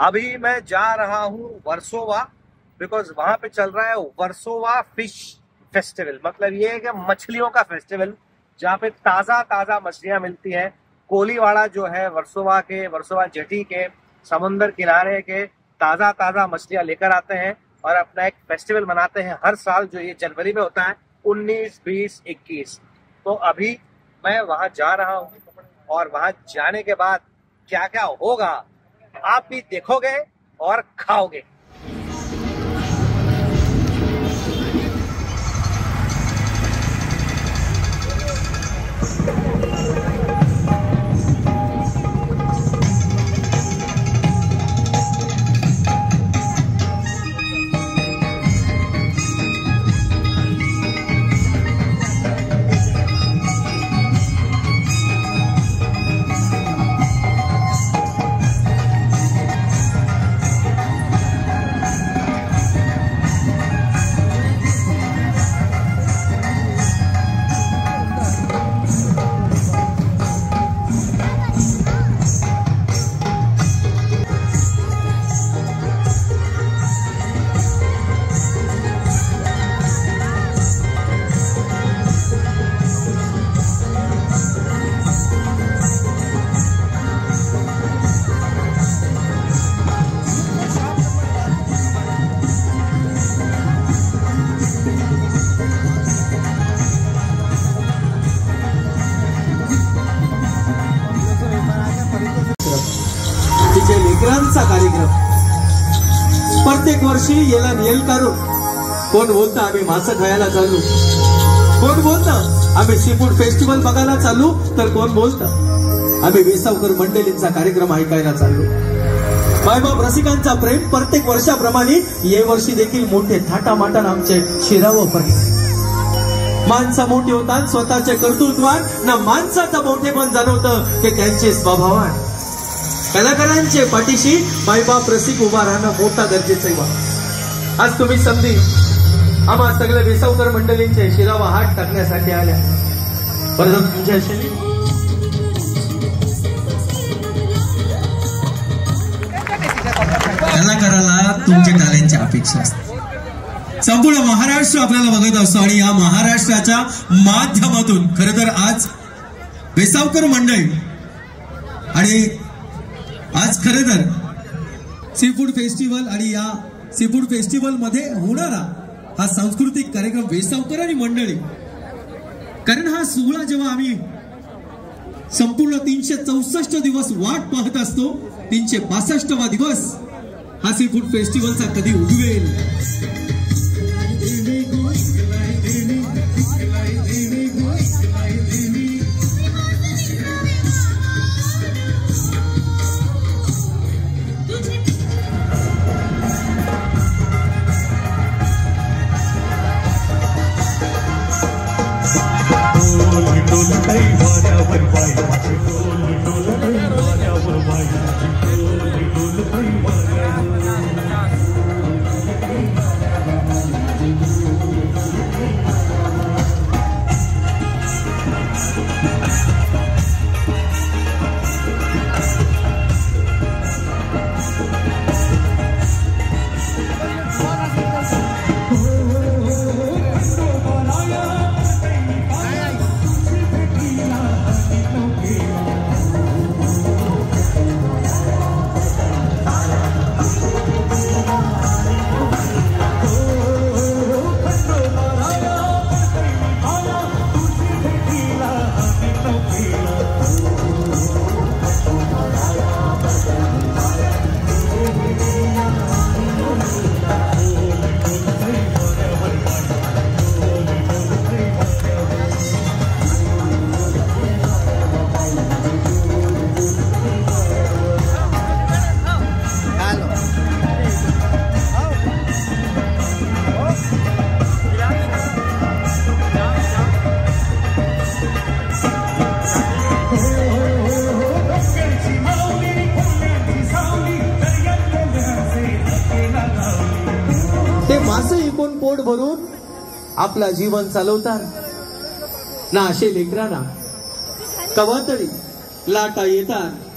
अभी मैं जा रहा हूँ वर्सोवा, बिकॉज वहां पे चल रहा है वर्सोवा फिश फेस्टिवल। मतलब ये है कि मछलियों का फेस्टिवल जहाँ पे ताजा ताजा मछलियां मिलती हैं। कोलीवाड़ा जो है वर्सोवा जेटी के समुन्द्र किनारे के ताजा ताजा मछलियां लेकर आते हैं और अपना एक फेस्टिवल मनाते हैं हर साल, जो ये जनवरी में होता है 19, 20, 21। तो अभी मैं वहां जा रहा हूँ और वहां जाने के बाद क्या क्या होगा आप भी देखोगे और खाओगे। लेकरांचा कार्यक्रम प्रत्येक वर्षी याला नेल करून कोण बोलतं आम्ही मासे खायला चालू, कोण बोलतं आम्ही सी फूड फेस्टिवल बघायला चालू, तर कोण बोलतं आम्ही वेसावकर मंडळींचा कार्यक्रम ऐकायला चालू। मायबाप रसिकांचा प्रेम प्रत्येक वर्षाप्रमाणे या वर्षी देखील मोठे थाटामाटान आमचे शिरावं पडले। माणसं मोठी होतात स्वतःचे कर्तृत्वान ना माणसाचा मोठेपण जाणवतं की त्यांचे स्वभावान। कलाकारांचे पाठीशी मायबाप रसिक उभा राहणं मोठा गरजेचं आहे। आज तुम्ही संधी आम्हा सगळ्या वेसावकर मंडळींचे शिरावा हात टाकण्यासाठी आल्या। परत तुमच्याशी कलाकाराला तुमच्या टॅलेंटची अपेक्षा असते। संपूर्ण महाराष्ट्र आपल्याला बघत असतो आणि या महाराष्ट्राच्या माध्यमातून खरं तर आज वेसावकर मंडळ आणि आज खरं तर सी फूड फेस्टिवल आणि या सी फूड फेस्टिवल मध्ये होणारा हा सांस्कृतिक कार्यक्रम वेसावकर आणि मंडळी, कारण हा सोहळा जेव्हा आम्ही संपूर्ण 364 दिवस वाट पाहत असतो, 362वा दिवस हा सी फूड फेस्टिवलचा कधी उगवेल। पोट भरून आपला जीवन चालवतात ना असे लेकरांना कवा तरी लाटा येतात